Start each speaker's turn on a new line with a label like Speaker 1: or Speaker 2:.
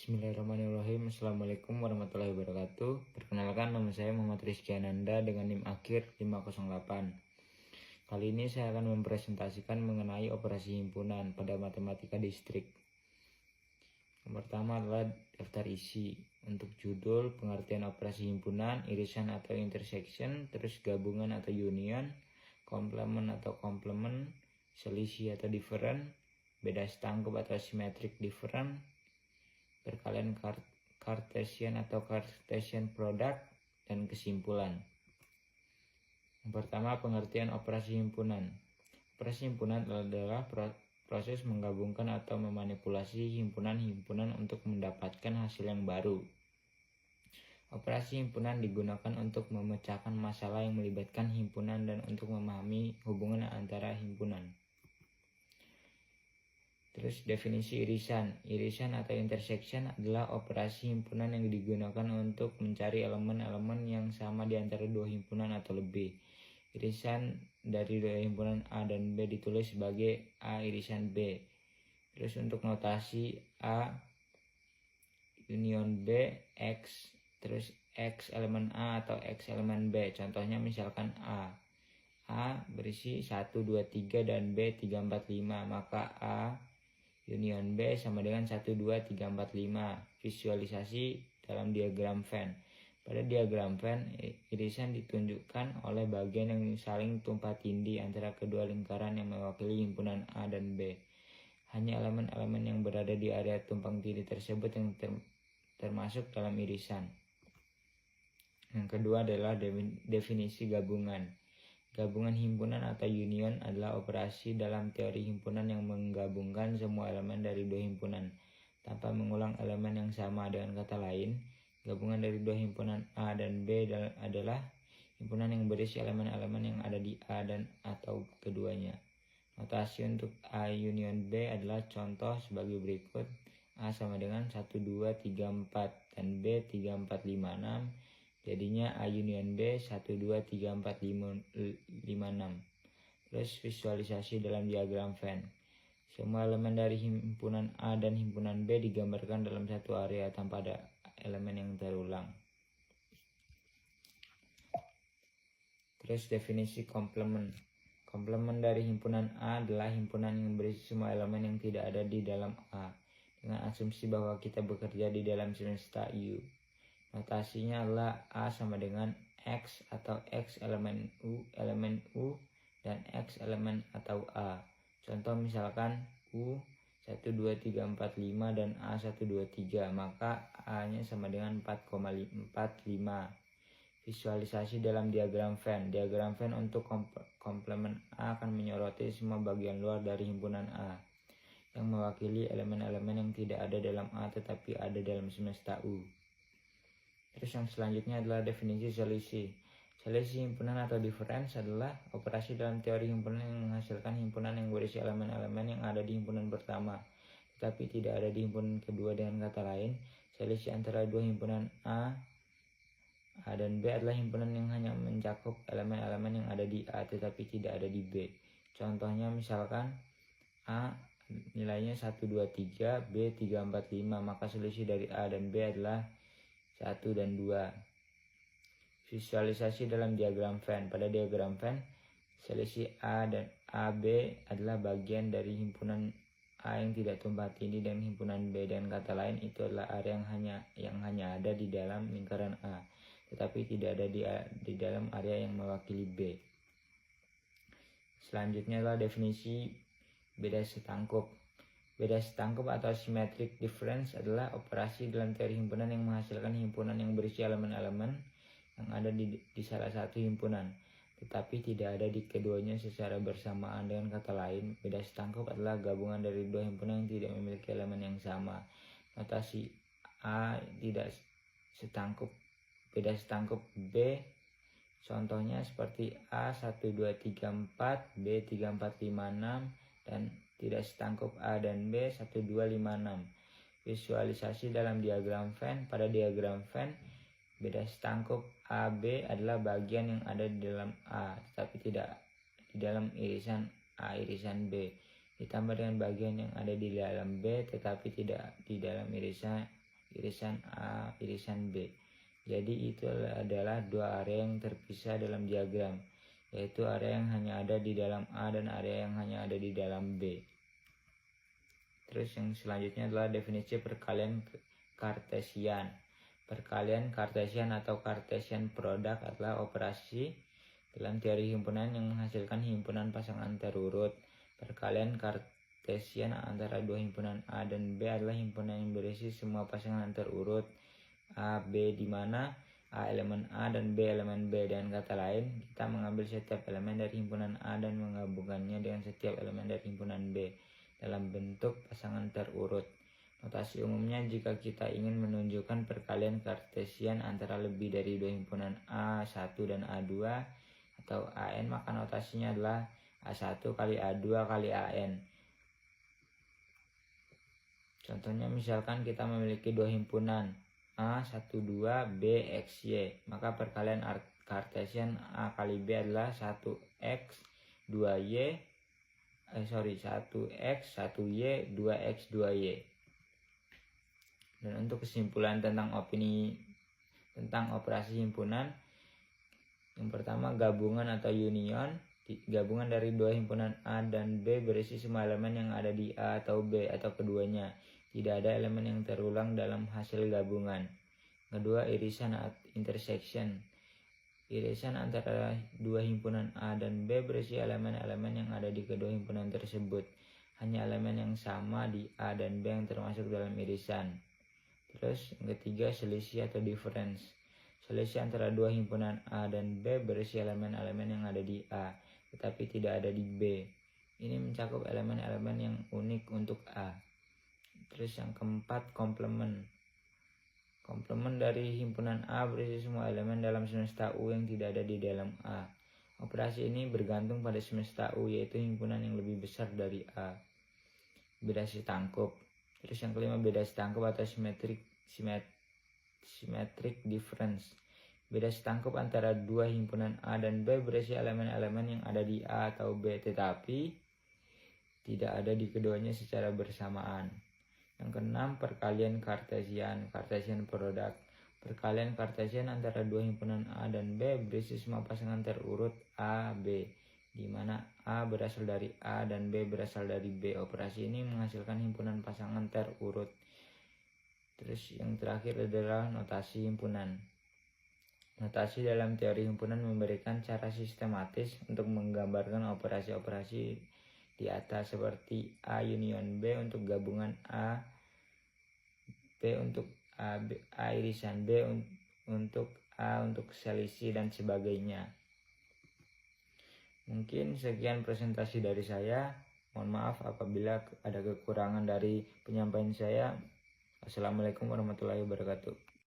Speaker 1: Bismillahirrahmanirrahim. Assalamualaikum warahmatullahi wabarakatuh. Perkenalkan, nama saya Muhammad Rizky Ananda dengan NIM akhir 508. Kali ini saya akan mempresentasikan mengenai operasi himpunan pada matematika distrik. Yang pertama adalah daftar isi. Untuk judul, pengertian operasi himpunan, irisan atau intersection, terus gabungan atau union, komplement atau complement, selisih atau different, beda setangkup atau symmetric different, perkalian Cartesian atau Cartesian product, dan kesimpulan. Yang pertama, pengertian operasi himpunan. Operasi himpunan adalah proses menggabungkan atau memanipulasi himpunan-himpunan untuk mendapatkan hasil yang baru. Operasi himpunan digunakan untuk memecahkan masalah yang melibatkan himpunan dan untuk memahami hubungan antara himpunan. Terus definisi irisan. Irisan atau intersection adalah operasi himpunan yang digunakan untuk mencari elemen-elemen yang sama di antara dua himpunan atau lebih. Irisan dari dua himpunan A dan B ditulis sebagai A irisan B. Terus untuk notasi A union B X, terus X elemen A atau X elemen B. Contohnya misalkan A berisi 1, 2, 3 dan B 3, 4, 5, maka A union B sama dengan 1, 2, 3, 4, 5. Visualisasi dalam diagram Venn. Pada diagram Venn, irisan ditunjukkan oleh bagian yang saling tumpang tindih antara kedua lingkaran yang mewakili himpunan A dan B. Hanya elemen-elemen yang berada di area tumpang tindih tersebut yang termasuk dalam irisan. Yang kedua adalah definisi gabungan. Gabungan himpunan atau union adalah operasi dalam teori himpunan yang menggabungkan semua elemen dari dua himpunan tanpa mengulang elemen yang sama. Dengan kata lain, gabungan dari dua himpunan A dan B adalah himpunan yang berisi elemen-elemen yang ada di A dan atau keduanya. Notasi untuk A union B adalah contoh sebagai berikut. A sama dengan 1, 2, 3, 4 dan B 3, 4, 5, 6. Jadinya A union B 1, 2, 3, 4, 5, 6. Terus visualisasi dalam diagram Venn. Semua elemen dari himpunan A dan himpunan B digambarkan dalam satu area tanpa ada elemen yang terulang. Terus definisi komplement. Komplement dari himpunan A adalah himpunan yang berisi semua elemen yang tidak ada di dalam A, dengan asumsi bahwa kita bekerja di dalam semesta U. Notasinya adalah A sama dengan X atau X elemen U dan X elemen atau A. Contoh misalkan U 1, 2, 3, 4, 5 dan A 1, 2, 3, maka A-nya sama dengan 4,45. Visualisasi dalam diagram Venn. Diagram Venn untuk komplement A akan menyoroti semua bagian luar dari himpunan A yang mewakili elemen-elemen yang tidak ada dalam A tetapi ada dalam semesta U. Terus yang selanjutnya adalah definisi selisih. Selisih himpunan atau difference adalah operasi dalam teori himpunan yang menghasilkan himpunan yang berisi elemen-elemen yang ada di himpunan pertama tetapi tidak ada di himpunan kedua. Dengan kata lain, selisih antara dua himpunan A dan B adalah himpunan yang hanya mencakup elemen-elemen yang ada di A tetapi tidak ada di B. Contohnya misalkan A nilainya 1, 2, 3, B 3, 4, 5, maka selisih dari A dan B adalah 1 dan 2. Visualisasi dalam diagram Venn. Pada diagram Venn, selisih A dan AB adalah bagian dari himpunan A yang tidak tumpang tindih dan himpunan B. Dan kata lain, itu adalah area yang hanya ada di dalam lingkaran A, tetapi tidak ada di dalam area yang mewakili B. Selanjutnya adalah definisi beda setangkup. Beda setangkup atau symmetric difference adalah operasi dalam teori himpunan yang menghasilkan himpunan yang berisi elemen-elemen yang ada di salah satu himpunan tetapi tidak ada di keduanya secara bersamaan. Dengan kata lain, beda setangkup adalah gabungan dari dua himpunan yang tidak memiliki elemen yang sama. Notasi A tidak setangkup, beda setangkup B. Contohnya seperti A 1, 2, 3, 4, B 3, 4, 5, 6 dan tidak setangkup A dan B 1, 2, 5, 6. Visualisasi dalam diagram Venn. Pada diagram Venn, beda setangkup AB adalah bagian yang ada di dalam A tetapi tidak di dalam irisan A irisan B, ditambah dengan bagian yang ada di dalam B tetapi tidak di dalam irisan irisan A, irisan B. Jadi itu adalah dua area yang terpisah dalam diagram, yaitu area yang hanya ada di dalam A dan area yang hanya ada di dalam B. Terus yang selanjutnya adalah definisi perkalian Kartesian. Perkalian Kartesian atau Cartesian product adalah operasi dalam teori himpunan yang menghasilkan himpunan pasangan terurut. Perkalian Kartesian antara dua himpunan A dan B adalah himpunan yang berisi semua pasangan terurut A, B, di mana A elemen A dan B elemen B. Dengan kata lain, kita mengambil setiap elemen dari himpunan A dan menggabungkannya dengan setiap elemen dari himpunan B dalam bentuk pasangan terurut. Notasi umumnya jika kita ingin menunjukkan perkalian Kartesian antara lebih dari dua himpunan A1 dan A2 atau AN, maka notasinya adalah A1 kali A2 kali AN. Contohnya misalkan kita memiliki dua himpunan A12 B X Y, maka perkalian Kartesian A kali B adalah 1X 2Y 1X 1Y 2X 2Y. Dan untuk kesimpulan tentang opini tentang operasi himpunan, yang pertama, gabungan atau union. Gabungan dari dua himpunan A dan B berisi semua elemen yang ada di A atau B atau keduanya. Tidak ada elemen yang terulang dalam hasil gabungan. Kedua, irisan atau intersection. Irisan antara dua himpunan A dan B berisi elemen-elemen yang ada di kedua himpunan tersebut. Hanya elemen yang sama di A dan B yang termasuk dalam irisan. Terus yang ketiga, selisih atau difference. Selisih antara dua himpunan A dan B berisi elemen-elemen yang ada di A, tetapi tidak ada di B. Ini mencakup elemen-elemen yang unik untuk A. Terus yang keempat, komplement. Komplement dari himpunan A berisi semua elemen dalam semesta U yang tidak ada di dalam A. Operasi ini bergantung pada semesta U, yaitu himpunan yang lebih besar dari A. Beda setangkup. Terus yang kelima, beda setangkup atau symmetric difference. Beda setangkup antara dua himpunan A dan B berisi elemen-elemen yang ada di A atau B, tetapi tidak ada di keduanya secara bersamaan. Yang keenam, perkalian Cartesian product. Perkalian Cartesian antara dua himpunan A dan B berisi semua pasangan terurut A, B, di mana A berasal dari A dan B berasal dari B. Operasi ini menghasilkan himpunan pasangan terurut. Terus yang terakhir adalah notasi himpunan. Notasi dalam teori himpunan memberikan cara sistematis untuk menggambarkan operasi-operasi di atas, seperti A union B untuk gabungan A, B untuk A irisan B untuk A untuk selisih dan sebagainya. Mungkin sekian presentasi dari saya. Mohon maaf apabila ada kekurangan dari penyampaian saya. Assalamualaikum warahmatullahi wabarakatuh.